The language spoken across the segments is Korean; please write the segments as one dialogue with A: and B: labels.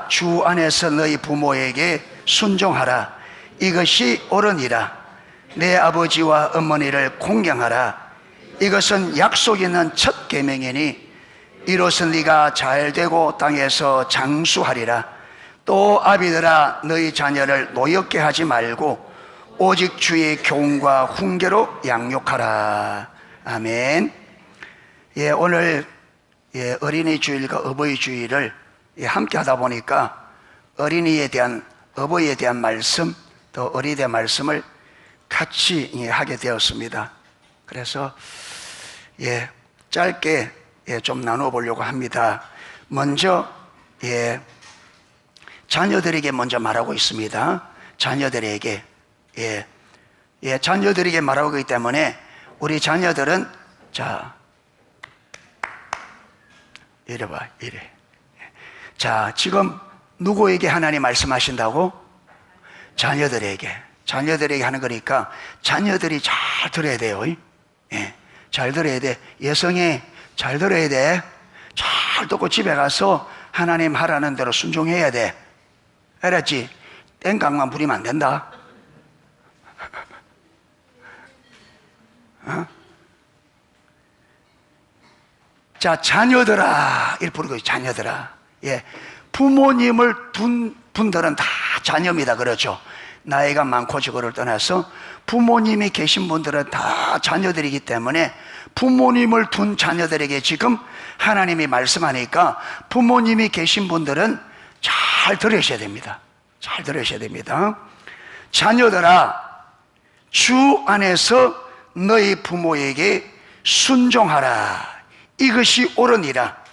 A: 주 안에서 너희 부모에게 순종하라. 이것이 옳으니라. 내 아버지와 어머니를 공경하라. 이것은 약속 있는 첫 계명이니 이로써 네가 잘되고 땅에서 장수하리라. 또 아비들아, 너희 자녀를 노엽게 하지 말고 오직 주의 교훈과 훈계로 양육하라. 아멘. 오늘 어린이 주일과 어버이 주일을 함께 하다 보니까 어린이에 대한, 어버이에 대한 말씀, 또 어린이에 말씀을 같이 하게 되었습니다. 그래서 짧게 좀 나누어 보려고 합니다. 먼저 자녀들에게 먼저 말하고 있습니다. 자녀들에게 자녀들에게 말하고 있기 때문에 우리 자녀들은 이래 봐, 이래. 지금 누구에게 하나님 말씀하신다고? 자녀들에게 하는 거니까 자녀들이 잘 들어야 돼요. 잘 들어야 돼. 여성이 잘 들어야 돼. 잘 듣고 집에 가서 하나님 하라는 대로 순종해야 돼. 알았지? 땡깡만 부리면 안 된다. 자녀들아, 이렇게 부르고, 자녀들아. 부모님을 둔 분들은 다 자녀입니다. 그렇죠? 나이가 많고 적고를 떠나서 부모님이 계신 분들은 다 자녀들이기 때문에 부모님을 둔 자녀들에게 지금 하나님이 말씀하니까 부모님이 계신 분들은 잘 들으셔야 됩니다. 잘 들으셔야 됩니다. 자녀들아, 주 안에서 너희 부모에게 순종하라. 이것이 옳으니라.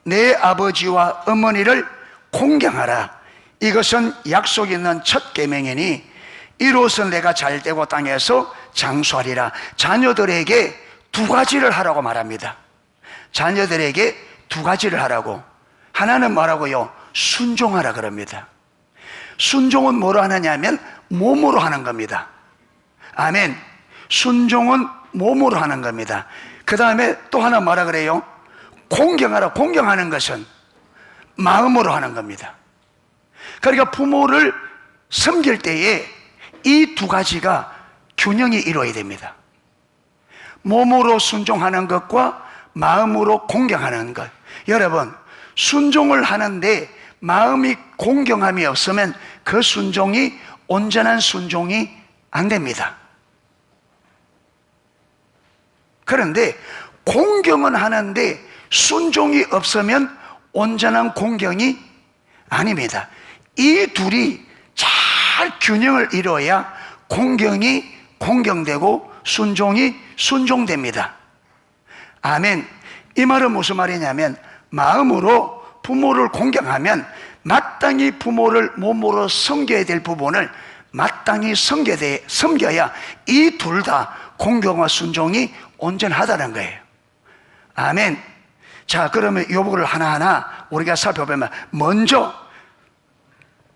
A: 내 아버지와 어머니를 공경하라. 이것은 약속 있는 첫 계명이니 이로써 내가 잘되고 땅에서 장수하리라. 자녀들에게 두 가지를 하라고 말합니다. 자녀들에게 두 가지를 하라고. 하나는 뭐라고요? 순종하라 그럽니다. 순종은 뭐로 하느냐면 몸으로 하는 겁니다. 아멘. 순종은 몸으로 하는 겁니다. 그 다음에 또 하나 뭐라 그래요? 공경하라. 공경하는 것은 마음으로 하는 겁니다. 그러니까 부모를 섬길 때에 이 두 가지가 균형이 이루어야 됩니다. 몸으로 순종하는 것과 마음으로 공경하는 것. 여러분, 순종을 하는데 마음이 공경함이 없으면 그 순종이 온전한 순종이 안 됩니다. 그런데 공경은 하는데 순종이 없으면 온전한 공경이 아닙니다. 이 둘이 잘 균형을 이루어야 공경이 공경되고 순종이 순종됩니다. 아멘. 이 말은 무슨 말이냐면 마음으로 부모를 공경하면 마땅히 부모를 몸으로 섬겨야 될 부분을 마땅히 섬겨야 이 둘 다 공경과 순종이 온전하다는 거예요. 아멘. 그러면 이 부분을 하나하나 우리가 살펴보면, 먼저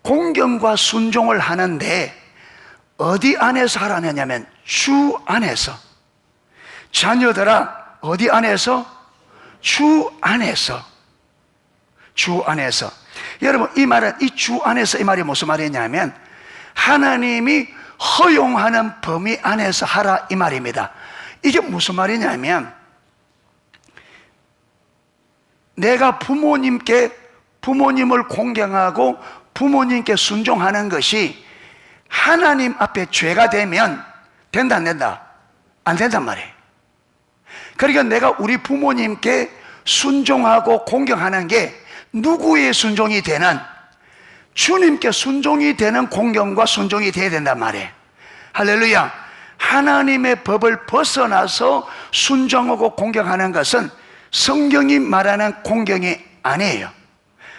A: 공경과 순종을 하는데 어디 안에서 하라냐면 주 안에서. 자녀들아, 어디 안에서? 주 안에서. 주 안에서. 여러분, 이 말은, 이 주 안에서, 이 말이 무슨 말이냐면 하나님이 허용하는 범위 안에서 하라, 이 말입니다. 이게 무슨 말이냐면 내가 부모님을 공경하고 부모님께 순종하는 것이 하나님 앞에 죄가 되면 된다, 안 된다? 안 된단 말이에요. 그러니까 내가 우리 부모님께 순종하고 공경하는 게 누구의 순종이 되는, 주님께 순종이 되는 공경과 순종이 돼야 된단 말이에요. 할렐루야. 하나님의 법을 벗어나서 순종하고 공경하는 것은 성경이 말하는 공경이 아니에요.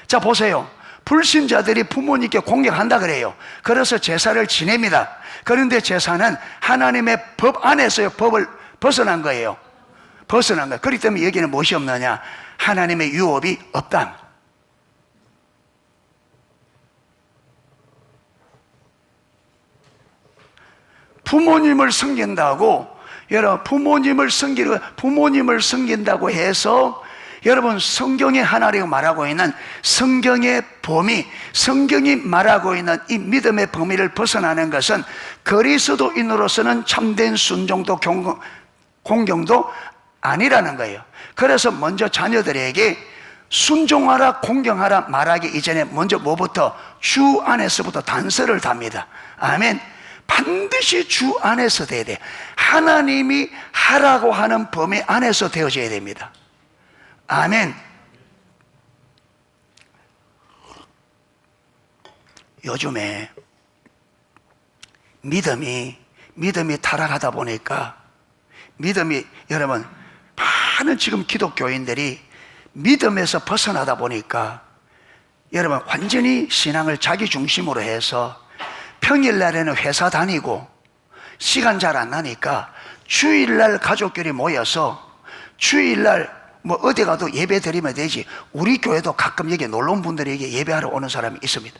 A: 자, 보세요. 불신자들이 부모님께 공경한다 그래요. 그래서 제사를 지냅니다. 그런데 제사는 하나님의 법 안에서의 법을 벗어난 거예요. 벗어난 거예요. 그렇기 때문에 여기는 무엇이 없느냐? 하나님의 유업이 없다. 부모님을 섬긴다고, 여러분, 부모님을 섬긴다고 해서 여러분, 성경에 하나님이 말하고 있는 성경의 범위, 성경이 말하고 있는 이 믿음의 범위를 벗어나는 것은 그리스도인으로서는 참된 순종도 공경도 아니라는 거예요. 그래서 먼저 자녀들에게 순종하라, 공경하라 말하기 이전에 먼저 뭐부터? 주 안에서부터 단서를 답니다. 아멘. 반드시 주 안에서 돼야 돼. 하나님이 하라고 하는 범위 안에서 되어져야 됩니다. 아멘. 요즘에 믿음이 타락하다 보니까 여러분, 많은 지금 기독교인들이 믿음에서 벗어나다 보니까 여러분, 완전히 신앙을 자기 중심으로 해서 평일날에는 회사 다니고 시간 잘 안 나니까 주일날 가족끼리 모여서 주일날 뭐 어디 가도 예배 드리면 되지. 우리 교회도 가끔 여기 놀러 온 분들에게 예배하러 오는 사람이 있습니다.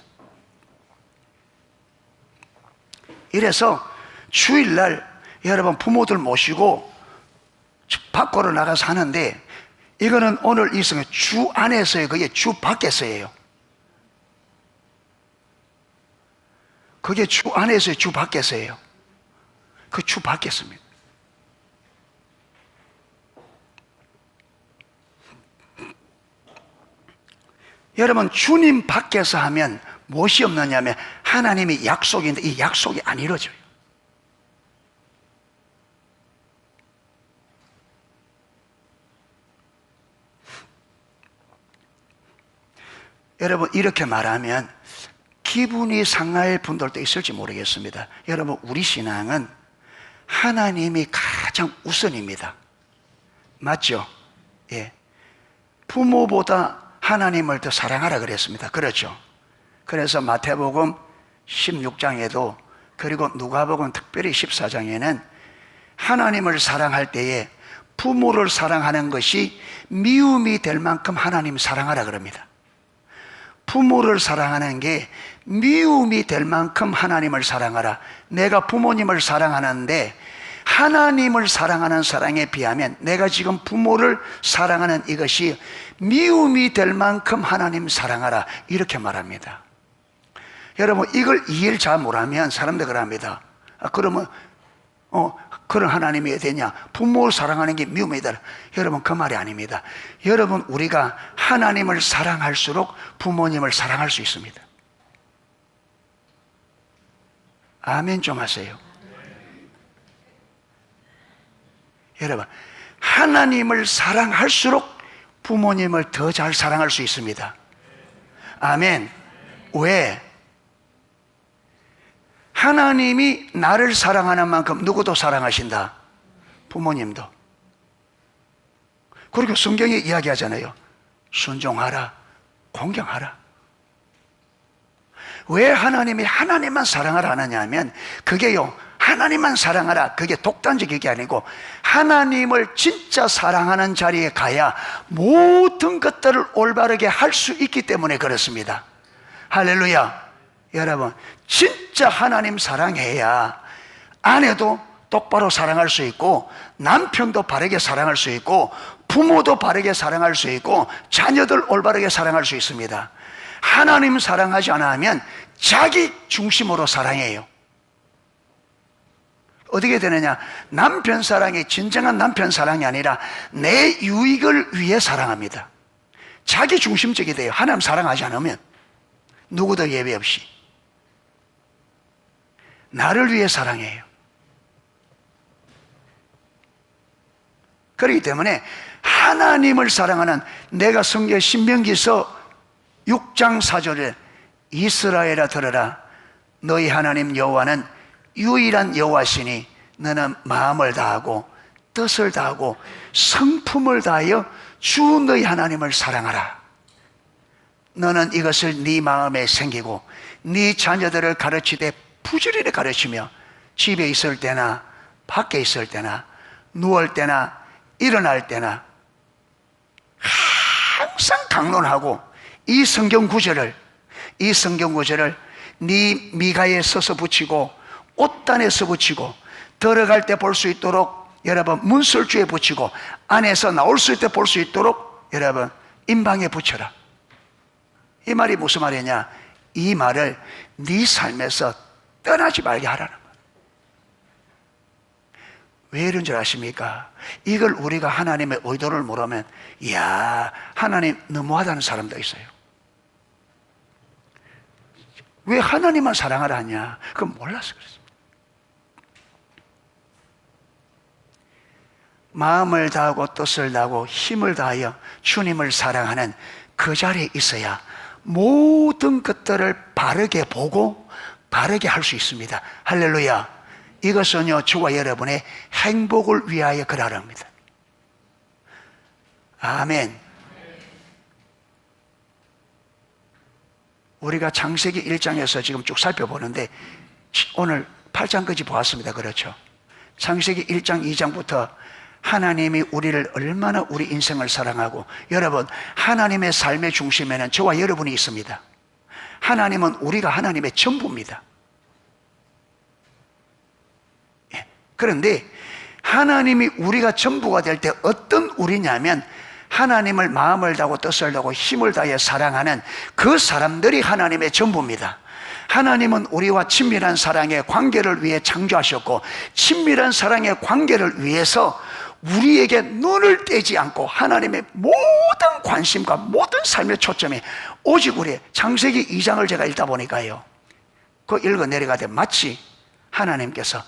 A: 이래서 주일날 여러분 부모들 모시고 밖으로 나가서 하는데, 이거는 오늘 이성의 주 안에서요, 그게 주 밖에서예요. 그게 주 안에서요, 주 밖에서예요. 그 주 밖에서입니다. 여러분, 주님 밖에서 하면 무엇이 없느냐면 하나님이 약속인데 이 약속이 안 이루어져요. 여러분, 이렇게 말하면 기분이 상할 분들도 있을지 모르겠습니다. 여러분, 우리 신앙은 하나님이 가장 우선입니다. 맞죠? 예. 부모보다 하나님을 더 사랑하라 그랬습니다. 그렇죠? 그래서 마태복음 16장에도, 그리고 누가복음 특별히 14장에는 하나님을 사랑할 때에 부모를 사랑하는 것이 미움이 될 만큼 하나님 사랑하라 그럽니다. 부모를 사랑하는 게 미움이 될 만큼 하나님을 사랑하라. 내가 부모님을 사랑하는데 하나님을 사랑하는 사랑에 비하면 내가 지금 부모를 사랑하는 이것이 미움이 될 만큼 하나님 사랑하라, 이렇게 말합니다. 여러분, 이걸 이해를 잘 못하면 사람들 그럽니다. 그러면 그런 하나님이 되냐? 부모를 사랑하는 게 미움이다. 여러분, 그 말이 아닙니다. 여러분, 우리가 하나님을 사랑할수록 부모님을 사랑할 수 있습니다. 아멘 좀 하세요. 여러분, 하나님을 사랑할수록 부모님을 더 잘 사랑할 수 있습니다. 아멘. 왜? 하나님이 나를 사랑하는 만큼 누구도 사랑하신다. 부모님도. 그리고 성경이 이야기하잖아요. 순종하라, 공경하라. 왜 하나님이 하나님만 사랑하라 하느냐 하면, 그게요, 하나님만 사랑하라, 그게 독단적인 게 아니고 하나님을 진짜 사랑하는 자리에 가야 모든 것들을 올바르게 할 수 있기 때문에 그렇습니다. 할렐루야. 여러분, 진짜 하나님 사랑해야 아내도 똑바로 사랑할 수 있고, 남편도 바르게 사랑할 수 있고, 부모도 바르게 사랑할 수 있고, 자녀들 올바르게 사랑할 수 있습니다. 하나님 사랑하지 않으면 자기 중심으로 사랑해요. 어떻게 되느냐? 남편 사랑이 진정한 남편 사랑이 아니라 내 유익을 위해 사랑합니다. 자기 중심적이 돼요. 하나님 사랑하지 않으면, 누구도 예외 없이 나를 위해 사랑해요. 그렇기 때문에 하나님을 사랑하는, 내가 성경 신명기서 6장 4절에 이스라엘아 들으라, 너희 하나님 여호와는 유일한 여호와시니 너는 마음을 다하고 뜻을 다하고 성품을 다하여 주 너희 하나님을 사랑하라. 너는 이것을 네 마음에 생기고 네 자녀들을 가르치되 부지런히 가르치며 집에 있을 때나 밖에 있을 때나 누울 때나 일어날 때나 항상 강론하고, 이 성경 구절을 네 미가에 써서 붙이고 옷단에 써 붙이고, 들어갈 때 볼 수 있도록 여러분 문설주에 붙이고, 안에서 나올 수 있을 때 볼 수 있도록 여러분 임방에 붙여라. 이 말이 무슨 말이냐? 이 말을 네 삶에서 떠나지 말게 하라는 거예요. 왜 이런 줄 아십니까? 이걸 우리가 하나님의 의도를 모르면 이야, 하나님 너무하다는 사람도 있어요. 왜 하나님만 사랑하라 하냐? 그건 몰라서 그랬어요. 마음을 다하고 뜻을 다하고 힘을 다하여 주님을 사랑하는 그 자리에 있어야 모든 것들을 바르게 보고 바르게 할 수 있습니다. 할렐루야. 이것은요, 저와 여러분의 행복을 위하여 그러합니다. 아멘. 우리가 창세기 1장에서 지금 쭉 살펴보는데 오늘 8장까지 보았습니다. 그렇죠? 창세기 1장 2장부터 하나님이 우리를 얼마나 우리 인생을 사랑하고, 여러분 하나님의 삶의 중심에는 저와 여러분이 있습니다. 하나님은 우리가 하나님의 전부입니다. 그런데 하나님이 우리가 전부가 될 때 어떤 우리냐면 하나님을 마음을 다하고 뜻을 다하고 힘을 다해 사랑하는 그 사람들이 하나님의 전부입니다. 하나님은 우리와 친밀한 사랑의 관계를 위해 창조하셨고, 친밀한 사랑의 관계를 위해서 우리에게 눈을 떼지 않고 하나님의 모든 관심과 모든 삶의 초점이 오직 우리의 창세기 2장을 제가 읽다 보니까요, 그 읽어 내려가되 마치 하나님께서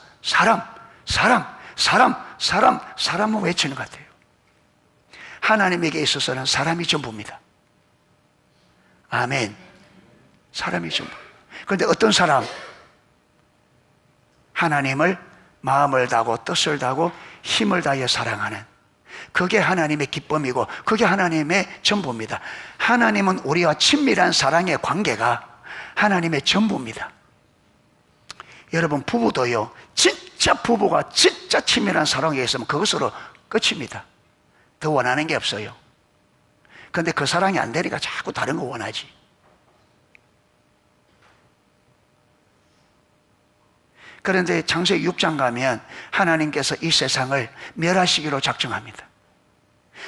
A: 사람을 외치는 것 같아요. 하나님에게 있어서는 사람이 전부입니다. 아멘. 사람이 전부. 그런데 어떤 사람? 하나님을 마음을 다하고 뜻을 다하고 힘을 다해 사랑하는, 그게 하나님의 기쁨이고 그게 하나님의 전부입니다. 하나님은 우리와 친밀한 사랑의 관계가 하나님의 전부입니다. 여러분 부부도요, 진짜 부부가 진짜 친밀한 사랑에 있으면 그것으로 끝입니다. 더 원하는 게 없어요. 그런데 그 사랑이 안 되니까 자꾸 다른 거 원하지. 그런데 창세기 6장 가면 하나님께서 이 세상을 멸하시기로 작정합니다.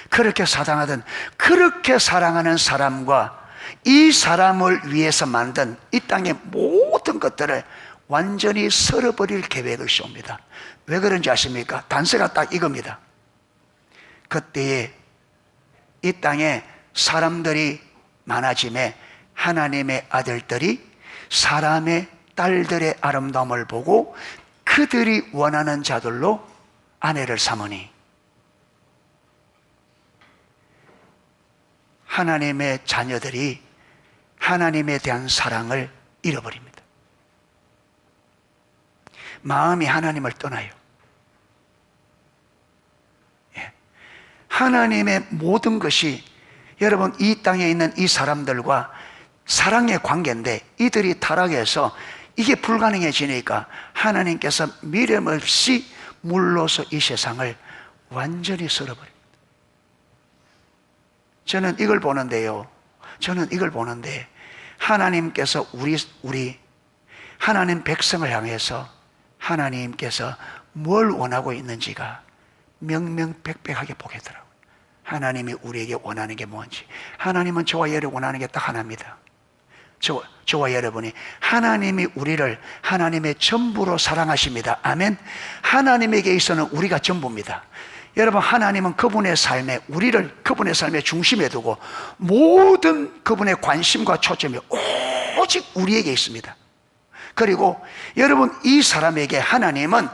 A: 그렇게 사랑하던, 그렇게 사랑하는 사람과 이 사람을 위해서 만든 이 땅의 모든 것들을 완전히 썰어버릴 계획을 세웁니다. 왜 그런지 아십니까? 단서가 딱 이겁니다. 그때에 이 땅에 사람들이 많아짐에 하나님의 아들들이 사람의 딸들의 아름다움을 보고 그들이 원하는 자들로 아내를 삼으니 하나님의 자녀들이 하나님에 대한 사랑을 잃어버립니다. 마음이 하나님을 떠나요. 하나님의 모든 것이, 여러분 이 땅에 있는 이 사람들과 사랑의 관계인데 이들이 타락해서 이게 불가능해지니까 하나님께서 미련 없이 물로서 이 세상을 완전히 썰어버립니다. 저는 이걸 보는데 하나님께서 우리 하나님 백성을 향해서 하나님께서 뭘 원하고 있는지가 명명백백하게 보이더라고요. 하나님이 우리에게 원하는 게 뭔지. 하나님은 저와 여러분이 원하는 게 딱 하나입니다. 저와 여러분이, 하나님이 우리를 하나님의 전부로 사랑하십니다. 아멘. 하나님에게 있어서는 우리가 전부입니다. 여러분, 하나님은 그분의 삶에, 우리를 그분의 삶의 중심에 두고 모든 그분의 관심과 초점이 오직 우리에게 있습니다. 그리고 여러분, 이 사람에게 하나님은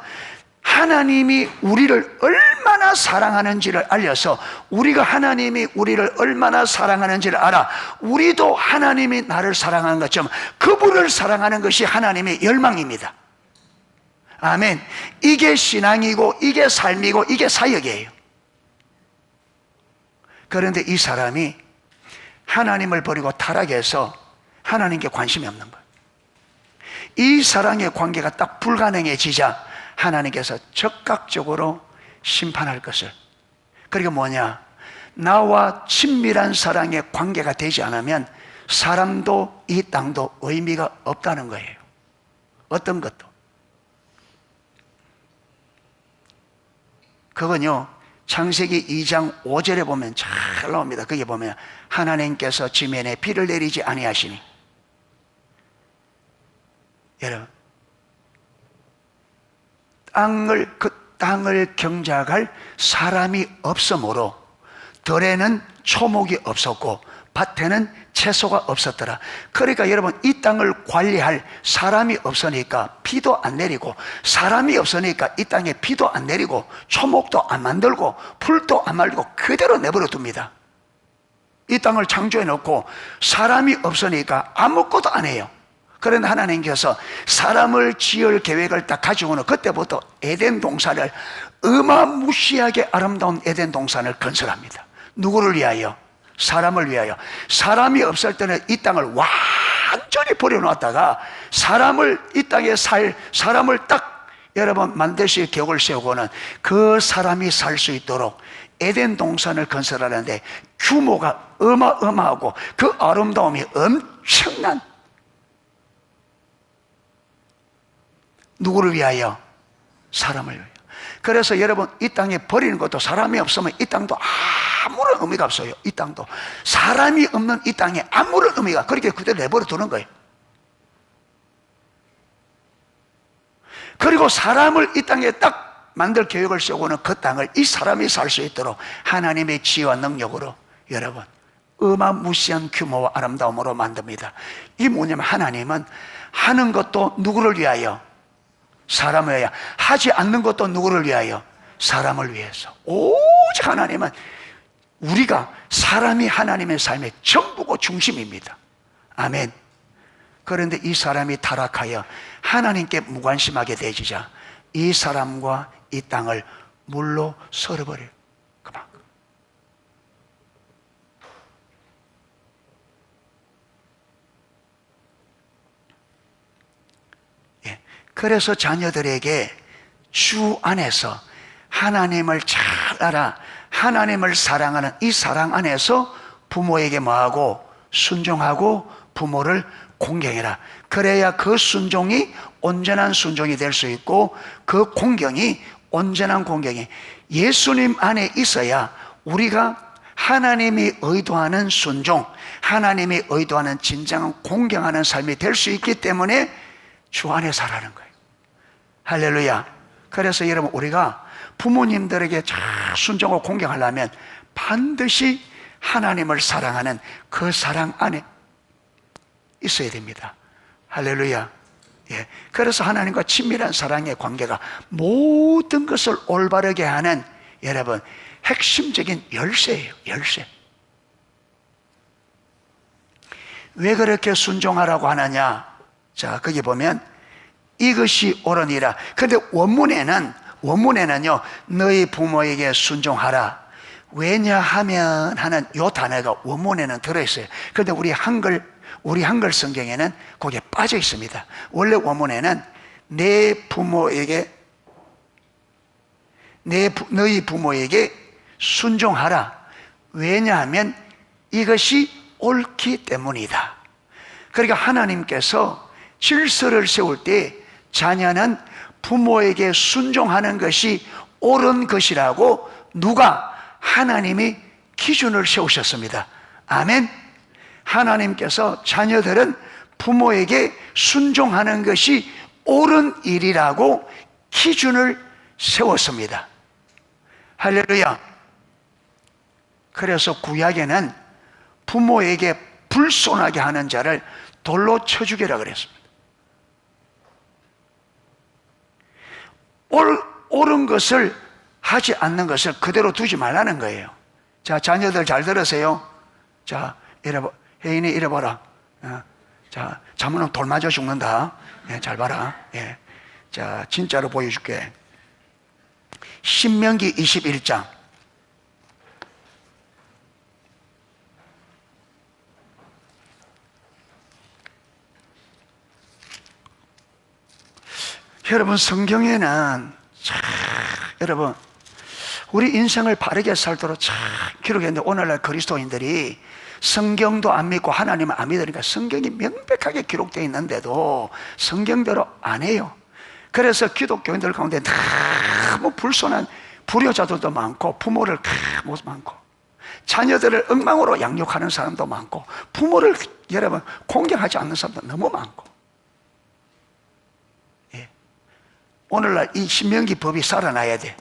A: 하나님이 우리를 얼마나 사랑하는지를 알려서, 우리가 하나님이 우리를 얼마나 사랑하는지를 알아 우리도 하나님이 나를 사랑하는 것처럼 그분을 사랑하는 것이 하나님의 열망입니다. 아멘. 이게 신앙이고 이게 삶이고 이게 사역이에요. 그런데 이 사람이 하나님을 버리고 타락해서 하나님께 관심이 없는 거예요. 이 사랑의 관계가 딱 불가능해지자 하나님께서 적극적으로 심판할 것을. 그리고 뭐냐? 나와 친밀한 사랑의 관계가 되지 않으면 사람도 이 땅도 의미가 없다는 거예요. 어떤 것도. 그건요, 창세기 2장 5절에 보면 잘 나옵니다. 거기 보면 하나님께서 지면에 비를 내리지 아니하시니, 여러분, 그 땅을 경작할 사람이 없으므로 들에는 초목이 없었고 밭에는 채소가 없었더라. 그러니까 여러분, 이 땅을 관리할 사람이 없으니까 비도 안 내리고, 사람이 없으니까 이 땅에 비도 안 내리고 초목도 안 만들고 풀도 안 말리고 그대로 내버려 둡니다. 이 땅을 창조해 놓고 사람이 없으니까 아무것도 안 해요. 그런데 하나님께서 사람을 지을 계획을 딱 가지고는 그때부터 에덴 동산을, 어마무시하게 아름다운 에덴 동산을 건설합니다. 누구를 위하여? 사람을 위하여. 사람이 없을 때는 이 땅을 완전히 버려놓았다가 이 땅에 사람을 딱 여러분 만드실 계획을 세우고는 그 사람이 살 수 있도록 에덴 동산을 건설하는데 규모가 어마어마하고 그 아름다움이 엄청난, 누구를 위하여? 사람을 위하여. 그래서 여러분, 이 땅에 버리는 것도, 사람이 없으면 이 땅도 아무런 의미가 없어요. 이 땅도 사람이 없는 이 땅에 아무런 의미가, 그렇게 그대로 내버려 두는 거예요. 그리고 사람을 이 땅에 딱 만들 계획을 세우고는 그 땅을 이 사람이 살 수 있도록 하나님의 지혜와 능력으로 여러분 어마무시한 규모와 아름다움으로 만듭니다. 이 뭐냐면, 하나님은 하는 것도 누구를 위하여? 사람을 위하여. 하지 않는 것도 누구를 위하여? 사람을 위해서. 오직 하나님은, 우리가, 사람이 하나님의 삶의 전부고 중심입니다. 아멘. 그런데 이 사람이 타락하여 하나님께 무관심하게 되지자 이 사람과 이 땅을 물로 썰어버려요. 그만. 예. 그래서 자녀들에게 주 안에서 하나님을 잘 알아, 하나님을 사랑하는 이 사랑 안에서 부모에게 뭐하고? 순종하고 부모를 공경해라. 그래야 그 순종이 온전한 순종이 될 수 있고 그 공경이 온전한 공경이 예수님 안에 있어야 우리가 하나님이 의도하는 순종, 하나님이 의도하는 진정한 공경하는 삶이 될 수 있기 때문에 주 안에 살아는 거예요. 할렐루야. 그래서 여러분, 우리가 부모님들에게 잘 순종하고 공경하려면 반드시 하나님을 사랑하는 그 사랑 안에 있어야 됩니다. 할렐루야. 예. 그래서 하나님과 친밀한 사랑의 관계가 모든 것을 올바르게 하는 여러분 핵심적인 열쇠예요. 열쇠. 왜 그렇게 순종하라고 하느냐? 자, 거기 보면 이것이 옳으니라. 근데 원문에는요, 너희 부모에게 순종하라. 왜냐하면 하는 요 단어가 원문에는 들어있어요. 그런데 우리 한글 성경에는 거기에 빠져 있습니다. 원래 원문에는 너희 부모에게 순종하라. 왜냐하면 이것이 옳기 때문이다. 그러니까 하나님께서 질서를 세울 때 자녀는 부모에게 순종하는 것이 옳은 것이라고 누가? 하나님이 기준을 세우셨습니다. 아멘. 하나님께서 자녀들은 부모에게 순종하는 것이 옳은 일이라고 기준을 세웠습니다. 할렐루야. 그래서 구약에는 부모에게 불손하게 하는 자를 돌로 쳐 죽이라 그랬습니다. 옳은 것을 하지 않는 것을 그대로 두지 말라는 거예요. 자, 자녀들 잘 들으세요. 자, 혜인이 이래 봐라. 자, 잘못하면 돌 맞아 죽는다. 예, 잘 봐라. 예. 자, 진짜로 보여줄게. 신명기 21장. 여러분, 성경에는 여러분 우리 인생을 바르게 살도록 참 기록했는데, 오늘날 그리스도인들이 성경도 안 믿고 하나님을 안 믿으니까 성경이 명백하게 기록되어 있는데도 성경대로 안 해요. 그래서 기독교인들 가운데 너무 불손한 불효자들도 많고 부모를 못 많고 자녀들을 엉망으로 양육하는 사람도 많고 부모를 여러분 공경하지 않는 사람도 너무 많고. 예. 오늘날 이 신명기 법이 살아나야 돼.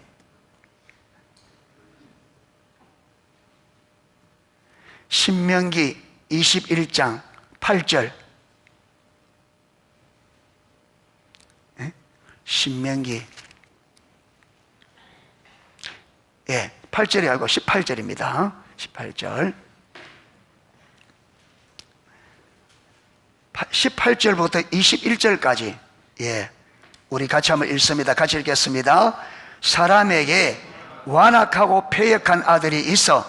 A: 신명기 21장 8절. 예? 신명기 8절이 아니고 18절입니다. 18절. 18절부터 21절까지 우리 같이 한번 읽습니다. 같이 읽겠습니다. 사람에게 완악하고 패역한 아들이 있어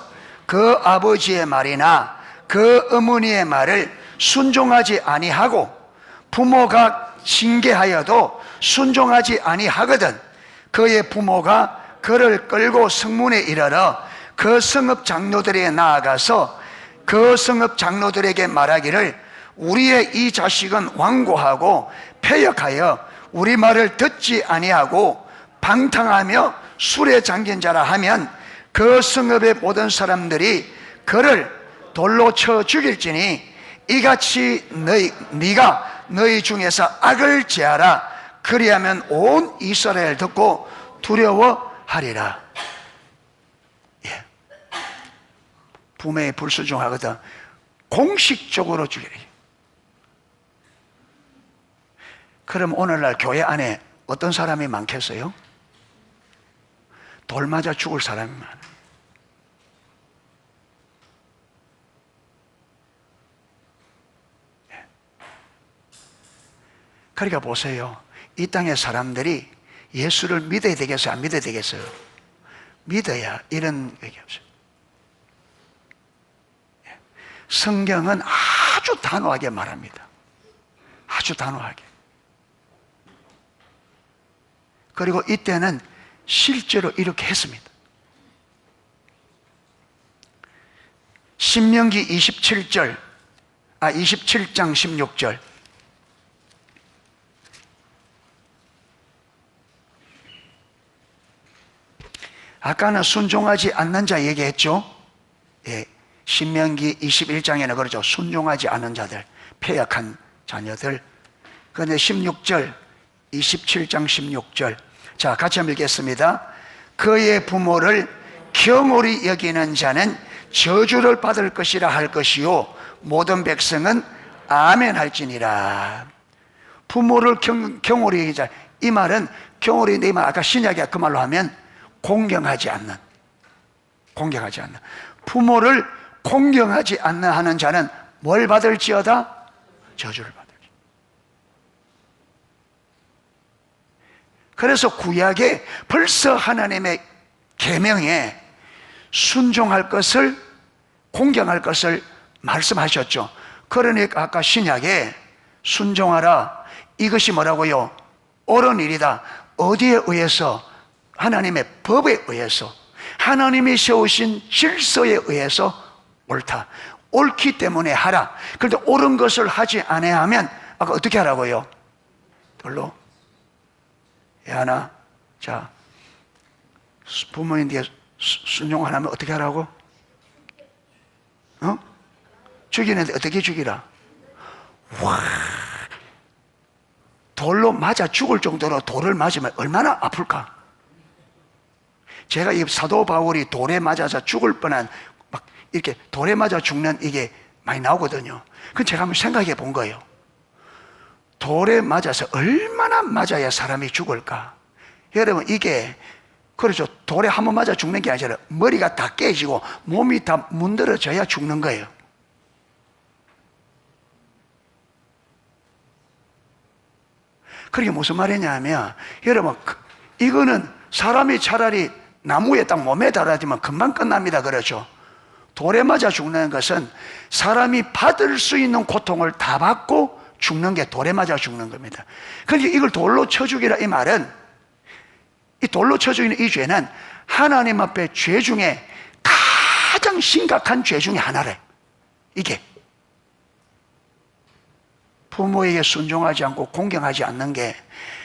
A: 그 아버지의 말이나 그 어머니의 말을 순종하지 아니하고 부모가 징계하여도 순종하지 아니하거든 그의 부모가 그를 끌고 성문에 이르러 그 성읍 장로들에게 나아가서 그 성읍 장로들에게 말하기를 우리의 이 자식은 완고하고 패역하여 우리 말을 듣지 아니하고 방탕하며 술에 잠긴 자라 하면 그 성읍의 모든 사람들이 그를 돌로 쳐 죽일지니 이같이 네가 너희 중에서 악을 제하라. 그리하면 온 이스라엘 듣고 두려워하리라. 부모에 불순종하거든 공식적으로 죽이라. 그럼 오늘날 교회 안에 어떤 사람이 많겠어요? 돌 맞아 죽을 사람이 많아요. 그러니까 보세요. 이 땅의 사람들이 예수를 믿어야 되겠어요? 안 믿어야 되겠어요? 믿어야 이런 얘기 없어요. 성경은 아주 단호하게 말합니다. 아주 단호하게. 그리고 이때는 실제로 이렇게 했습니다. 신명기 27장 16절. 아까는 순종하지 않는 자 얘기했죠? 신명기 21장에는 그러죠. 순종하지 않은 자들, 패역한 자녀들. 그런데 16절, 27장 16절. 자, 같이 한번 읽겠습니다. 그의 부모를 경홀히 여기는 자는 저주를 받을 것이라 할 것이요 모든 백성은 아멘 할지니라. 부모를 경홀히 여기자. 이 말은 경홀히 여기는 이 말, 아까 신약에 그 말로 하면 공경하지 않는. 부모를 공경하지 않는 하는 자는 뭘 받을지어다? 저주를 받을지. 그래서 구약에 벌써 하나님의 계명에 순종할 것을, 공경할 것을 말씀하셨죠. 그러니까 아까 신약에 순종하라, 이것이 뭐라고요? 옳은 일이다. 어디에 의해서? 하나님의 법에 의해서, 하나님이 세우신 질서에 의해서 옳다. 옳기 때문에 하라. 그런데 옳은 것을 하지 아니하면 아까 어떻게 하라고요? 돌로. 하나, 자, 부모님께 순종 안 하면 어떻게 하라고? 죽이는데 어떻게 죽이라? 와, 돌로 맞아 죽을 정도로 돌을 맞으면 얼마나 아플까? 제가 이 사도 바울이 돌에 맞아서 죽을 뻔한, 막 이렇게 돌에 맞아 죽는 이게 많이 나오거든요. 그건 제가 한번 생각해 본 거예요. 돌에 맞아서 얼마나 맞아야 사람이 죽을까? 여러분, 이게, 그렇죠. 돌에 한 번 맞아 죽는 게 아니라 머리가 다 깨지고 몸이 다 문드러져야 죽는 거예요. 그게 무슨 말이냐면, 여러분, 이거는 사람이 차라리 나무에 딱 몸에 달아지면 금방 끝납니다. 그렇죠. 돌에 맞아 죽는 것은 사람이 받을 수 있는 고통을 다 받고 죽는 게 돌에 맞아 죽는 겁니다. 그러니까 이걸 돌로 쳐 죽이라 이 말은, 이 돌로 쳐 죽이는 이 죄는 하나님 앞에 죄 중에 가장 심각한 죄 중에 하나래. 이게 부모에게 순종하지 않고 공경하지 않는 게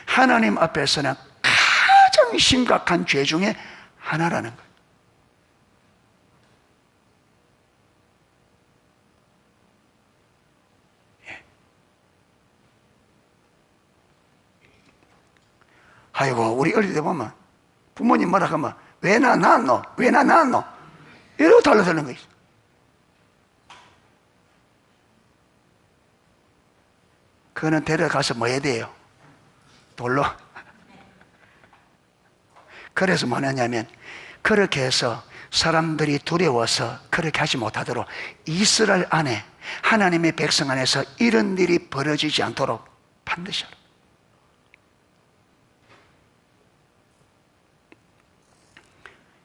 A: 하나님 앞에서는 가장 심각한 죄 중에 하나라는 거예요. 예. 아이고, 우리 어릴 때 보면 부모님 뭐라 하면 왜 나 낳았노? 왜 나 낳았노? 이러고 달라드는 거예요. 그거는 데려가서 뭐 해야 돼요? 돌로. 그래서 뭐 하냐면 그렇게 해서 사람들이 두려워서 그렇게 하지 못하도록 이스라엘 안에 하나님의 백성 안에서 이런 일이 벌어지지 않도록 반드시 하라.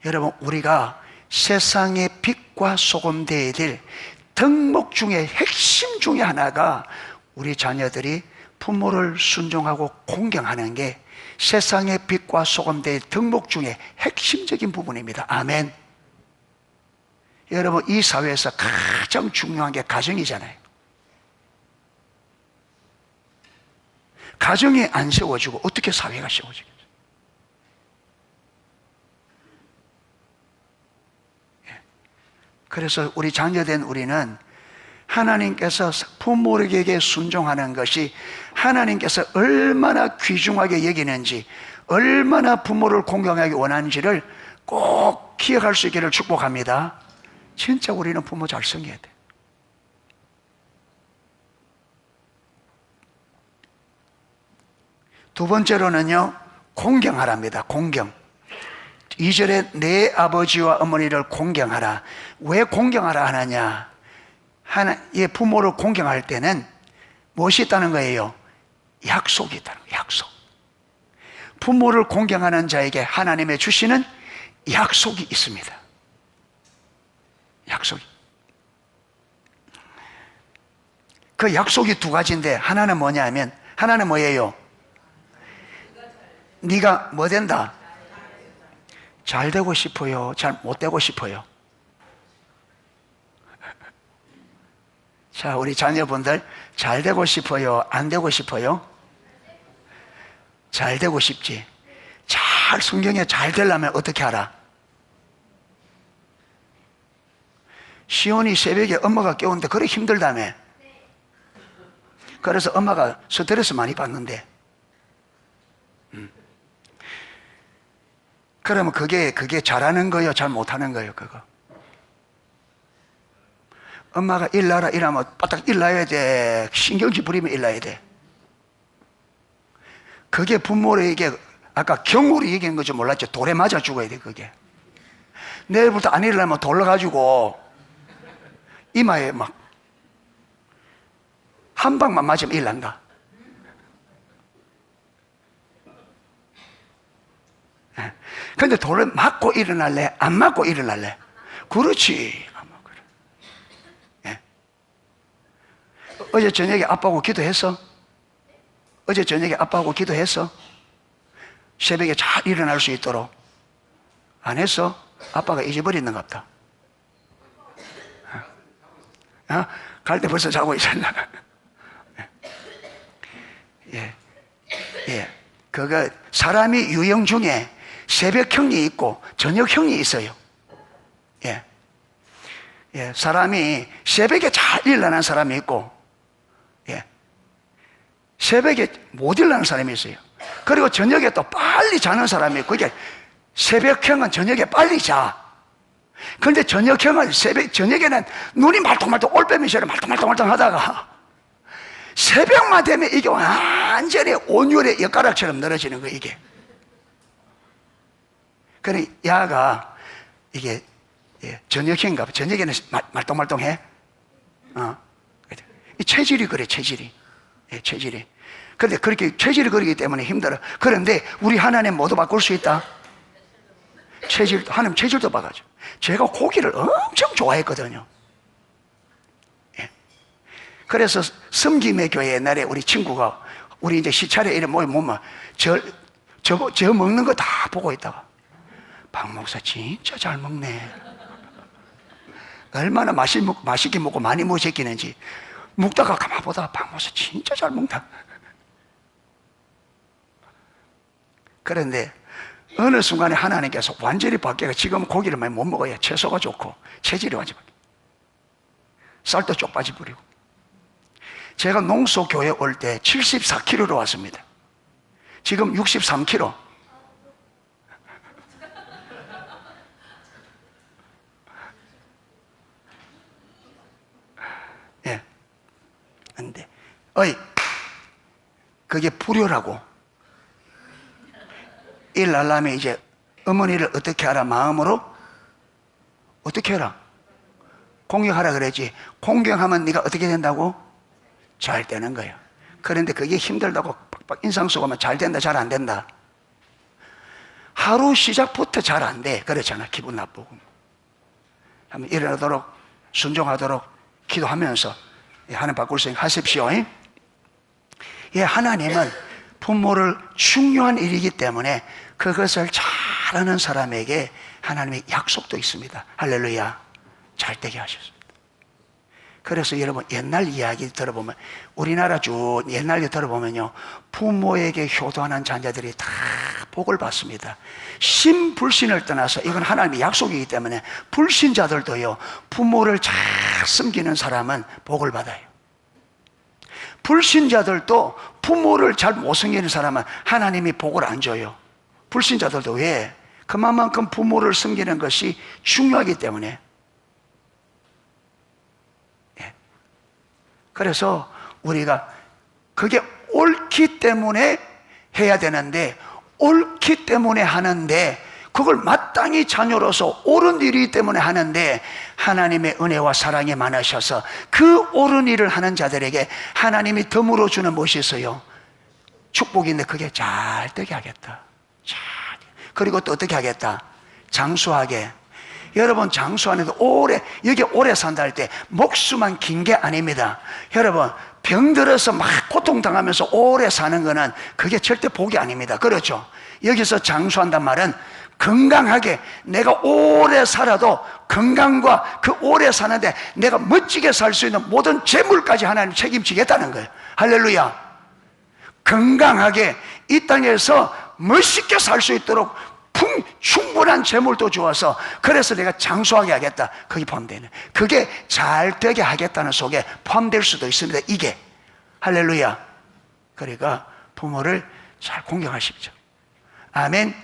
A: 여러분, 우리가 세상의 빛과 소금 되어야 될 덕목 중에 핵심 중에 하나가 우리 자녀들이 부모를 순종하고 공경하는 게 세상의 빛과 소금 되어야 될 덕목 중에 핵심적인 부분입니다. 아멘. 여러분, 이 사회에서 가장 중요한 게 가정이잖아요. 가정이 안 세워지고 어떻게 사회가 세워지겠어요? 그래서 우리 자녀된 우리는 하나님께서 부모에게 순종하는 것이 하나님께서 얼마나 귀중하게 여기는지, 얼마나 부모를 공경하기 원하는지를 꼭 기억할 수 있기를 축복합니다. 진짜 우리는 부모 잘 섬겨야 돼. 두 번째로는요, 공경하랍니다. 공경. 2절에 내 아버지와 어머니를 공경하라. 왜 공경하라 하느냐? 하나의 부모를 공경할 때는 무엇이 있다는 거예요? 약속이 있다는 거예요. 약속. 부모를 공경하는 자에게 하나님의 주시는 약속이 있습니다. 약속이. 그 약속이 두 가지인데 하나는 뭐냐 하면, 하나는 뭐예요? 네가 뭐 된다? 잘 되고 싶어요? 잘 못 되고 싶어요? 자, 우리 자녀분들 잘 되고 싶어요? 안 되고 싶어요? 잘 되고 싶지. 잘 성경에 잘 되려면 어떻게 하라? 시온이 새벽에 엄마가 깨우는데 그래 힘들다며. 그래서 엄마가 스트레스 많이 받는데. 그러면 그게 잘하는 거예요? 잘 못하는 거예요? 그거. 엄마가 일나라 이러면 바짝 일나야 돼. 신경질 부리면 일나야 돼. 그게 부모에게 아까 경우로 얘기한 거지 몰랐죠. 돌에 맞아 죽어야 돼. 그게. 내일부터 안 일어나면 돌로 가지고 이마에 막 한 방만 맞으면 일난다. 근데 돌을 맞고 일어날래? 안 맞고 일어날래? 그렇지. 예. 어제 저녁에 아빠하고 기도했어? 어제 저녁에 아빠하고 기도했어? 새벽에 잘 일어날 수 있도록 안 했어? 아빠가 잊어버리는가 보다. 갈 때 벌써 자고 있었나? 예. 예. 그거 사람이 유형 중에 새벽형이 있고 저녁형이 있어요. 예. 예. 사람이 새벽에 잘 일어나는 사람이 있고, 예. 새벽에 못 일어나는 사람이 있어요. 그리고 저녁에 또 빨리 자는 사람이 있고, 이게 새벽형은 저녁에 빨리 자. 그런데 저녁형은 저녁에는 눈이 말똥말똥 올빼미처럼 말똥말똥 하다가 새벽만 되면 이게 완전히 온율의 엿가락처럼 늘어지는 거예요, 이게. 그래, 야가 이게 저녁인가 봐. 저녁에는 말똥말똥해. 이 체질이 그래, 체질이. 예, 체질이. 그런데 그렇게 체질이 그러기 때문에 힘들어. 그런데 우리 하나님 모두 바꿀 수 있다. 하나님 체질도 바꿔줘. 제가 고기를 엄청 좋아했거든요. 예. 그래서 섬김의 교회 옛날에 우리 친구가 우리 이제 시차례 이래 모이면 저 먹는 거 다 보고 있다가 박 목사 진짜 잘 먹네. 얼마나 맛있게 먹고 많이 먹었겠는지 먹다가 가만 보다가 박 목사 진짜 잘 먹다. 그런데 어느 순간에 하나님께서 완전히 바뀌어 지금 고기를 많이 못 먹어요. 채소가 좋고 체질이 완전히 바뀌어. 쌀도 쪽 빠져버리고. 제가 농소교회 올 때 74kg로 왔습니다. 지금 63kg. 예. 근데 그게 불효라고. 일 날라면 이제 어머니를 어떻게 하라? 마음으로 어떻게 해라? 공경하라 그랬지. 공경하면 네가 어떻게 된다고? 잘 되는 거야. 그런데 그게 힘들다고 빡빡 인상 쓰고 하면 잘 된다, 잘 안 된다. 하루 시작부터 잘 안 돼. 그렇잖아. 기분 나쁘고. 한번 일어나도록 순종하도록 기도하면서 하나님 바꿀 생각 하십시오. 예, 하나님은 부모를 중요한 일이기 때문에 그것을 잘하는 사람에게 하나님의 약속도 있습니다. 할렐루야. 잘 되게 하셨습니다. 그래서 여러분 옛날 이야기 들어보면 우리나라 쭉 옛날에 들어보면요 부모에게 효도하는 자녀들이 다 복을 받습니다. 신불신을 떠나서 이건 하나님의 약속이기 때문에 불신자들도요 부모를 잘 섬기는 사람은 복을 받아요. 불신자들도 부모를 잘 못 섬기는 사람은 하나님이 복을 안 줘요. 불신자들도 왜? 그만큼 부모를 섬기는 것이 중요하기 때문에. 그래서 우리가 그게 옳기 때문에 해야 되는데 옳기 때문에 하는데 그걸 마땅히 자녀로서 옳은 일이기 때문에 하는데 하나님의 은혜와 사랑이 많으셔서 그 옳은 일을 하는 자들에게 하나님이 덤으로 주는 무엇이 있어요? 축복인데 그게 잘 되게 하겠다. 잘. 그리고 또 어떻게 하겠다? 장수하게. 여러분 장수 안에도 여기 오래 산다 할 때 목수만 긴 게 아닙니다. 여러분 병들어서 막 고통당하면서 오래 사는 거는 그게 절대 복이 아닙니다. 그렇죠? 여기서 장수한단 말은 건강하게 내가 오래 살아도 건강과 그 오래 사는데 내가 멋지게 살 수 있는 모든 재물까지 하나님 책임지겠다는 거예요. 할렐루야. 건강하게 이 땅에서 멋있게 살 수 있도록 충분한 재물도 주어서 그래서 내가 장수하게 하겠다. 거기 포함되는 그게 잘 되게 하겠다는 속에 포함될 수도 있습니다. 이게 할렐루야. 그러니까 부모를 잘 공경하십시오. 아멘.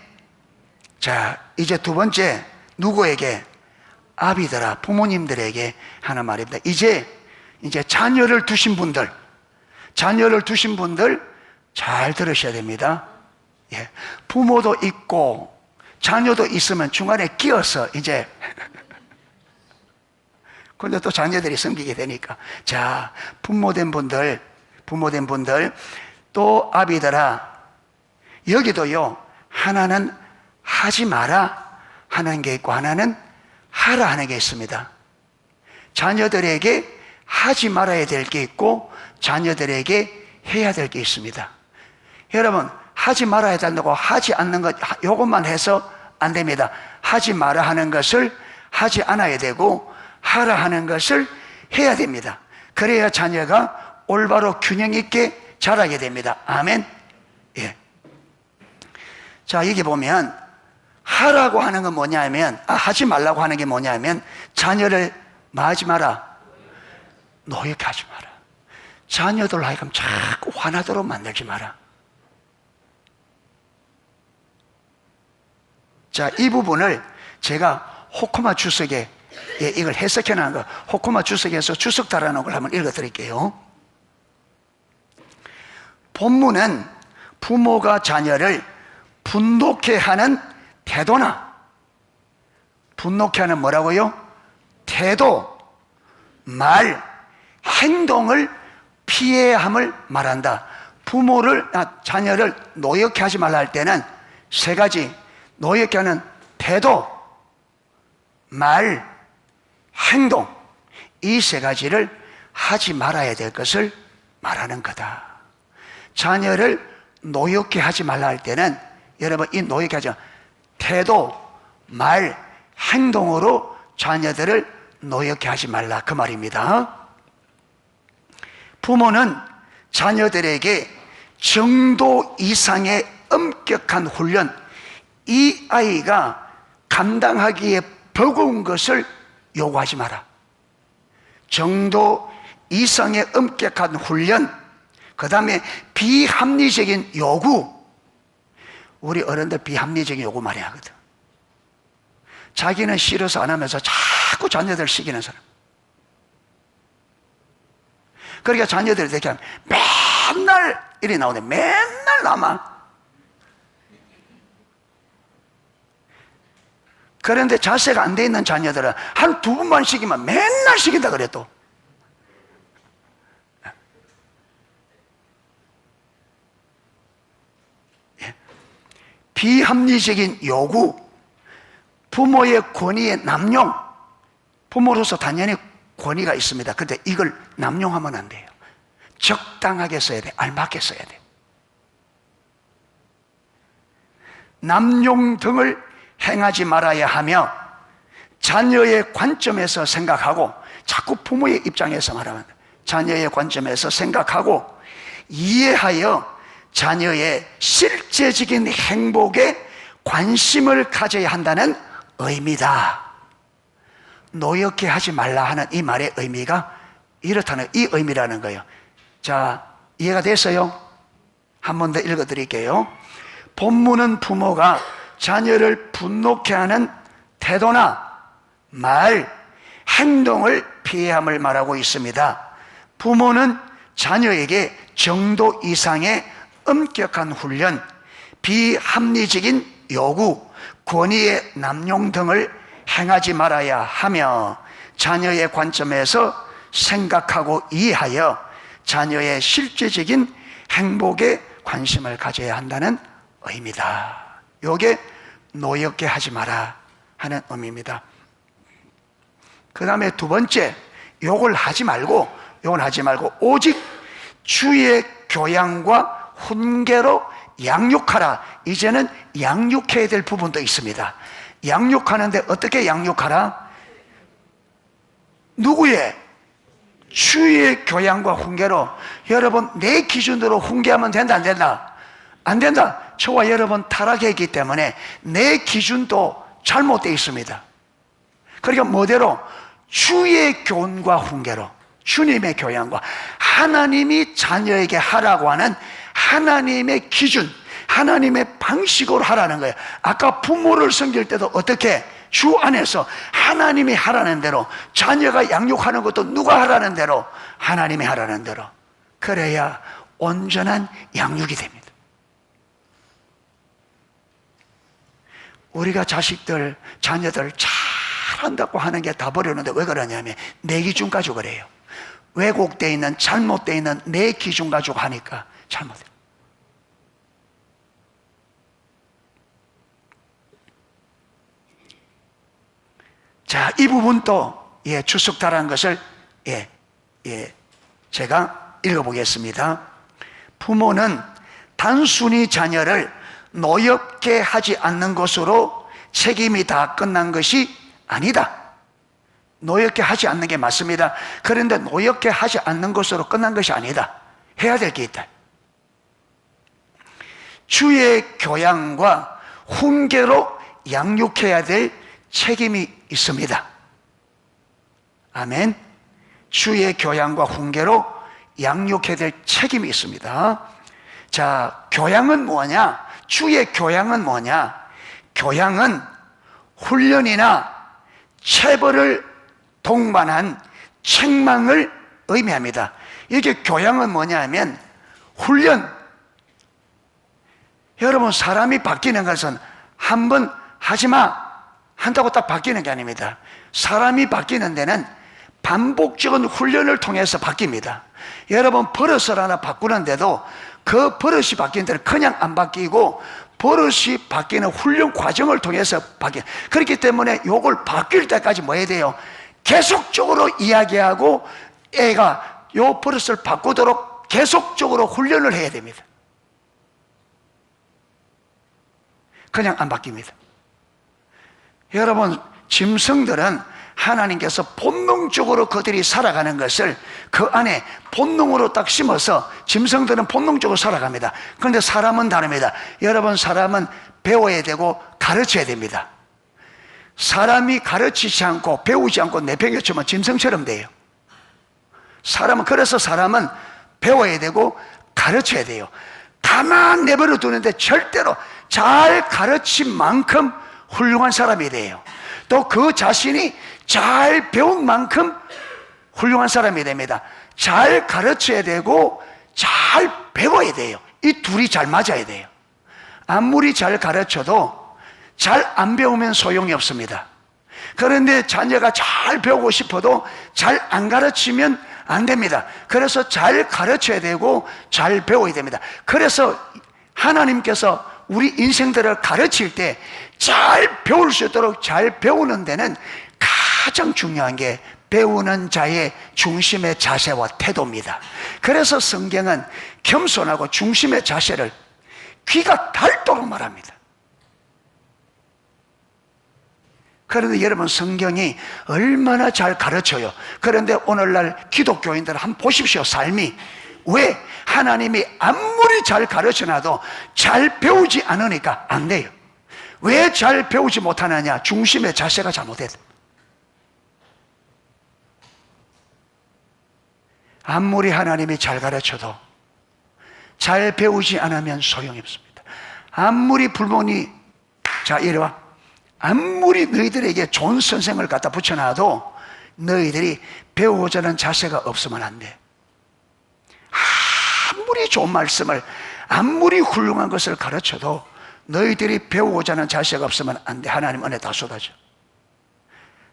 A: 자 이제 두 번째 누구에게? 아비들아 부모님들에게 하는 말입니다. 이제 자녀를 두신 분들 잘 들으셔야 됩니다. 예. 부모도 있고 자녀도 있으면 중간에 끼어서 이제 근데 또 자녀들이 섬기게 되니까 자 부모된 분들 또 아비들아 여기도요 하나는 하지 마라 하는 게 있고 하나는 하라 하는 게 있습니다. 자녀들에게 하지 말아야 될 게 있고 자녀들에게 해야 될 게 있습니다. 여러분 하지 말아야 된다고 하지 않는 것 요것만 해서 안 됩니다. 하지 마라 하는 것을 하지 않아야 되고 하라 하는 것을 해야 됩니다. 그래야 자녀가 올바로 균형 있게 자라게 됩니다. 아멘. 예. 자 여기 보면 하라고 하는 건 뭐냐면 하지 말라고 하는 게 뭐냐면 자녀를 뭐 하지 마라? 노엽게 하지 마라. 자녀들 하여금 자꾸 화나도록 만들지 마라. 자, 이 부분을 제가 호코마 주석에 이걸 해석해 놓은 거 호코마 주석에서 주석 달아놓은 걸 한번 읽어 드릴게요. 본문은 부모가 자녀를 분노케 하는 태도나 분노케 하는 뭐라고요? 태도, 말, 행동을 피해야 함을 말한다. 자녀를 노엽게 하지 말라 할 때는 세 가지 노엽게 하는 태도, 말, 행동 이 세 가지를 하지 말아야 될 것을 말하는 거다. 자녀를 노엽게 하지 말라 할 때는 여러분 이 노엽게 하지 태도, 말, 행동으로 자녀들을 노엽게 하지 말라 그 말입니다. 부모는 자녀들에게 정도 이상의 엄격한 훈련 이 아이가 감당하기에 버거운 것을 요구하지 마라. 정도 이상의 엄격한 훈련, 그 다음에 비합리적인 요구. 우리 어른들 비합리적인 요구 많이 하거든. 자기는 싫어서 안 하면서 자꾸 자녀들 시키는 사람. 그러니까 자녀들이 이렇게 하면 맨날 일이 나오네. 맨날 남아. 그런데 자세가 안 돼 있는 자녀들은 한 두 번만 시키면 맨날 시킨다 그래 또. 비합리적인 요구, 부모의 권위의 남용. 부모로서 당연히 권위가 있습니다. 그런데 이걸 남용하면 안 돼요. 적당하게 써야 돼. 알맞게 써야 돼. 남용 등을 행하지 말아야 하며 자녀의 관점에서 생각하고, 자꾸 부모의 입장에서 말하면 자녀의 관점에서 생각하고 이해하여 자녀의 실제적인 행복에 관심을 가져야 한다는 의미다. 노엽게 하지 말라 하는 이 말의 의미가 이렇다는, 이 의미라는 거예요. 자, 이해가 됐어요? 한 번 더 읽어드릴게요. 본문은 부모가 자녀를 분노케 하는 태도나 말, 행동을 피함을 말하고 있습니다. 부모는 자녀에게 정도 이상의 엄격한 훈련, 비합리적인 요구, 권위의 남용 등을 행하지 말아야 하며 자녀의 관점에서 생각하고 이해하여 자녀의 실제적인 행복에 관심을 가져야 한다는 의미다. 이게 노엽게 하지 마라 하는 의미입니다. 그 다음에 두 번째, 욕을 하지 말고 오직 주의 교양과 훈계로 양육하라. 이제는 양육해야 될 부분도 있습니다. 양육하는데 어떻게 양육하라? 누구의? 주의 교양과 훈계로. 여러분, 내 기준으로 훈계하면 된다, 안 된다? 안 된다. 저와 여러분 타락했기 때문에 내 기준도 잘못되어 있습니다. 그러니까 뭐대로? 주의 교훈과 훈계로, 주님의 교양과 하나님이 자녀에게 하라고 하는 하나님의 기준, 하나님의 방식으로 하라는 거예요. 아까 부모를 섬길 때도 어떻게? 주 안에서 하나님이 하라는 대로, 자녀가 양육하는 것도 누가 하라는 대로? 하나님이 하라는 대로. 그래야 온전한 양육이 됩니다. 우리가 자녀들 잘한다고 하는 게 다 버렸는데 왜 그러냐면 내 기준 가지고 그래요. 왜곡되어 있는, 잘못되어 있는 내 기준 가지고 하니까 잘못해요. 자, 이 부분도 주석다라는 것을 제가 읽어보겠습니다. 부모는 단순히 자녀를 노엽게 하지 않는 것으로 책임이 다 끝난 것이 아니다. 노엽게 하지 않는 게 맞습니다. 그런데 노엽게 하지 않는 것으로 끝난 것이 아니다. 해야 될 게 있다. 주의 교양과 훈계로 양육해야 될 책임이 있습니다. 아멘. 주의 교양과 훈계로 양육해야 될 책임이 있습니다. 자, 교양은 뭐냐? 주의 교양은 뭐냐? 교양은 훈련이나 체벌을 동반한 책망을 의미합니다. 이게 교양은 뭐냐 하면 훈련. 여러분, 사람이 바뀌는 것은 한번 하지마 한다고 딱 바뀌는 게 아닙니다. 사람이 바뀌는 데는 반복적인 훈련을 통해서 바뀝니다. 여러분, 버릇을 하나 바꾸는데도 그 버릇이 바뀌는 데는 그냥 안 바뀌고 버릇이 바뀌는 훈련 과정을 통해서 바뀌어요. 그렇기 때문에 요걸 바뀔 때까지 뭐 해야 돼요? 계속적으로 이야기하고 애가 요 버릇을 바꾸도록 계속적으로 훈련을 해야 됩니다. 그냥 안 바뀝니다. 여러분, 짐승들은 하나님께서 본능적으로 그들이 살아가는 것을 그 안에 본능으로 딱 심어서 짐승들은 본능적으로 살아갑니다. 그런데 사람은 다릅니다. 여러분, 사람은 배워야 되고 가르쳐야 됩니다. 사람이 가르치지 않고 배우지 않고 내팽개치면 짐승처럼 돼요. 그래서 사람은 배워야 되고 가르쳐야 돼요. 가만 내버려 두는데 절대로 잘 가르친 만큼 훌륭한 사람이 돼요. 또 그 자신이 잘 배운 만큼 훌륭한 사람이 됩니다. 잘 가르쳐야 되고 잘 배워야 돼요. 이 둘이 잘 맞아야 돼요. 아무리 잘 가르쳐도 잘 안 배우면 소용이 없습니다. 그런데 자녀가 잘 배우고 싶어도 잘 안 가르치면 안 됩니다. 그래서 잘 가르쳐야 되고 잘 배워야 됩니다. 그래서 하나님께서 우리 인생들을 가르칠 때 잘 배울 수 있도록 잘 배우는 데는 가장 중요한 게 배우는 자의 중심의 자세와 태도입니다. 그래서 성경은 겸손하고 중심의 자세를 귀가 닳도록 말합니다. 그런데 여러분, 성경이 얼마나 잘 가르쳐요. 그런데 오늘날 기독교인들 한번 보십시오. 삶이 왜 하나님이 아무리 잘 가르쳐놔도 잘 배우지 않으니까 안 돼요. 왜 잘 배우지 못하느냐? 중심의 자세가 잘못됐다. 아무리 하나님이 잘 가르쳐도 잘 배우지 않으면 소용이 없습니다. 아무리 부모님, 자 이리 와, 아무리 너희들에게 좋은 선생을 갖다 붙여놔도 너희들이 배우고자 하는 자세가 없으면 안 돼. 아무리 좋은 말씀을, 아무리 훌륭한 것을 가르쳐도 너희들이 배우고자 하는 자세가 없으면 안 돼. 하나님 은혜 다 쏟아져.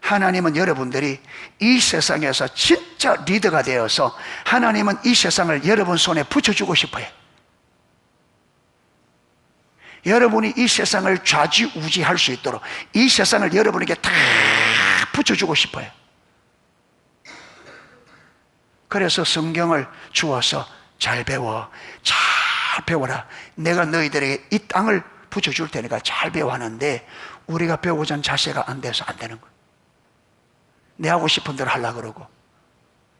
A: 하나님은 여러분들이 이 세상에서 진짜 리더가 되어서 하나님은 이 세상을 여러분 손에 붙여주고 싶어요. 여러분이 이 세상을 좌지우지할 수 있도록 이 세상을 여러분에게 다 붙여주고 싶어요. 그래서 성경을 주어서 잘 배워, 잘 배워라. 내가 너희들에게 이 땅을 붙여줄 테니까 잘 배워 하는데 우리가 배우고자 하는 자세가 안 돼서 안 되는 거예요. 내 하고 싶은 대로 하려고 그러고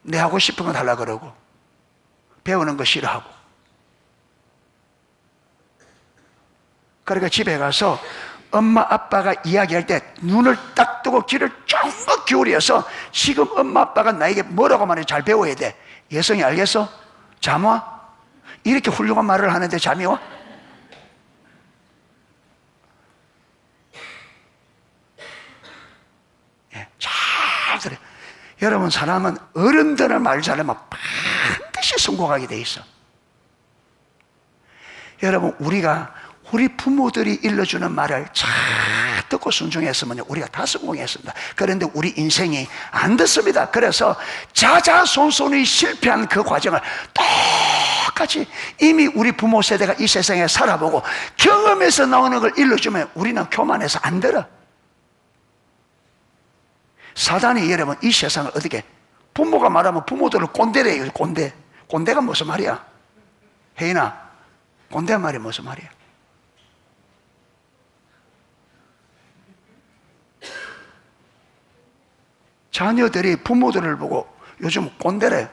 A: 내 하고 싶은 건 하려고 그러고 배우는 거 싫어하고. 그러니까 집에 가서 엄마 아빠가 이야기할 때 눈을 딱 뜨고 귀를 쫑긋 기울여서 지금 엄마 아빠가 나에게 뭐라고 말해 잘 배워야 돼. 예성이 알겠어? 잠 와? 이렇게 훌륭한 말을 하는데 잠이 와? 예, 잘 그래. 여러분, 사람은 어른들의 말 잘하면 반드시 성공하게 돼 있어. 여러분, 우리 부모들이 일러주는 말을 잘 듣고 순종했으면 우리가 다 성공했습니다. 그런데 우리 인생이 안 됐습니다. 그래서 자자손손이 실패한 그 과정을 똑같이 이미 우리 부모 세대가 이 세상에 살아보고 경험에서 나오는 걸 일러주면 우리는 교만해서 안 들어. 사단이 여러분 이 세상을 어떻게, 부모가 말하면 부모들을 꼰대래요. 꼰대가 무슨 말이야? 혜인아, 꼰대 말이 무슨 말이야? 자녀들이 부모들을 보고 요즘 꼰대래.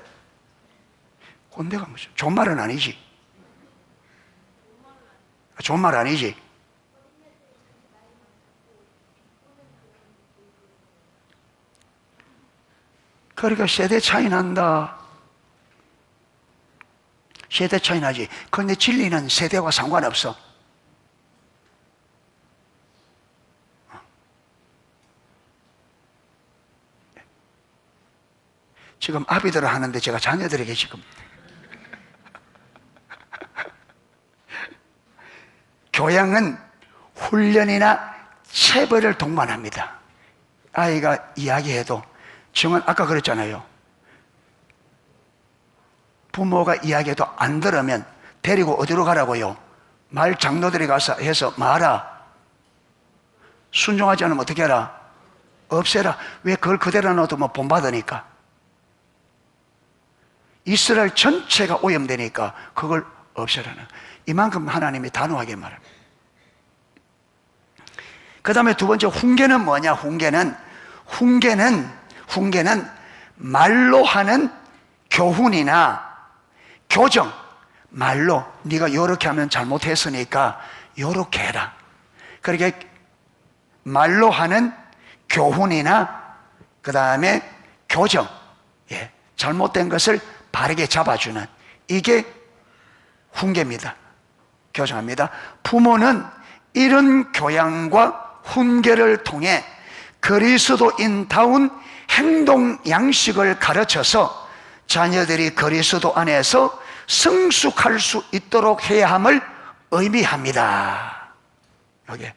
A: 꼰대가 무슨, 좋은 말은 아니지. 좋은 말 아니지. 그러니까 세대 차이 난다. 세대 차이 나지. 그런데 진리는 세대와 상관없어. 지금 아비들을 하는데 제가 자녀들에게 지금 교양은 훈련이나 체벌을 동반합니다. 아이가 이야기해도 정은 아까 그랬잖아요. 부모가 이야기해도 안 들으면 데리고 어디로 가라고요? 말 장로들이 가서 해서 말아. 순종하지 않으면 어떻게 해라? 없애라. 왜 그걸 그대로 놔두면 본받으니까. 이스라엘 전체가 오염되니까 그걸 없애라는, 이만큼 하나님이 단호하게 말합니다. 그 다음에 두 번째, 훈계는 뭐냐? 훈계는 말로 하는 교훈이나 교정, 말로 네가 요렇게 하면 잘못했으니까 요렇게 해라. 그렇게 말로 하는 교훈이나 그 다음에 교정, 잘못된 것을 바르게 잡아주는, 이게 훈계입니다. 교정합니다. 부모는 이런 교양과 훈계를 통해 그리스도인다운 행동 양식을 가르쳐서 자녀들이 그리스도 안에서 성숙할 수 있도록 해야 함을 의미합니다. 여기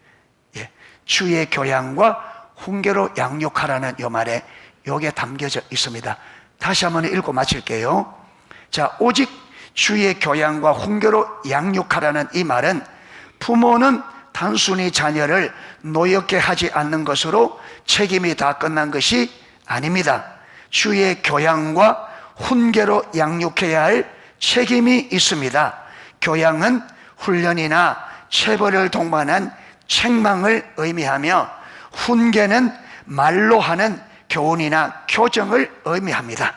A: 주의 교양과 훈계로 양육하라는 이 말에 여기에 담겨져 있습니다. 다시 한번 읽고 마칠게요. 자, 오직 주의 교양과 훈계로 양육하라는 이 말은 부모는 단순히 자녀를 노엽게 하지 않는 것으로 책임이 다 끝난 것이 아닙니다. 주의 교양과 훈계로 양육해야 할 책임이 있습니다. 교양은 훈련이나 체벌을 동반한 책망을 의미하며 훈계는 말로 하는 교훈이나 교정을 의미합니다.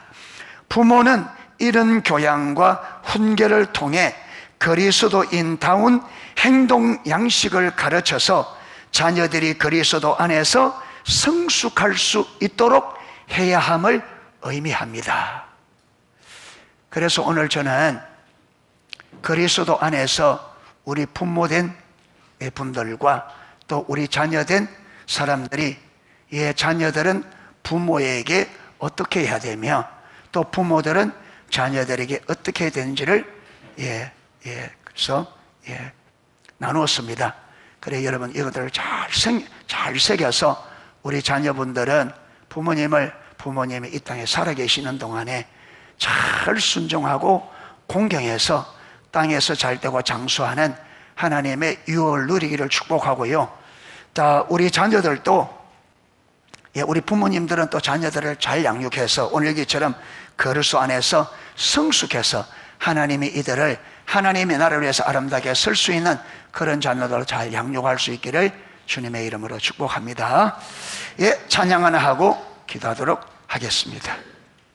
A: 부모는 이런 교양과 훈계를 통해 그리스도인다운 행동 양식을 가르쳐서 자녀들이 그리스도 안에서 성숙할 수 있도록 해야 함을 의미합니다. 그래서 오늘 저는 그리스도 안에서 우리 부모된 분들과 또 우리 자녀된 사람들이, 자녀들은 부모에게 어떻게 해야 되며 또 부모들은 자녀들에게 어떻게 해야 되는지를 그래서 나누었습니다. 그래 여러분, 이것들을 잘 새겨서 우리 자녀분들은 부모님이 이 땅에 살아계시는 동안에 잘 순종하고 공경해서 땅에서 잘 되고 장수하는 하나님의 유업을 누리기를 축복하고요. 우리 자녀들도, 우리 부모님들은 또 자녀들을 잘 양육해서 오늘 여기처럼 그리스도 안에서 성숙해서 하나님이 이들을 하나님의 나라를 위해서 아름답게 설 수 있는 그런 자녀들을 잘 양육할 수 있기를 주님의 이름으로 축복합니다. 찬양 하나 하고 기도하도록 하겠습니다.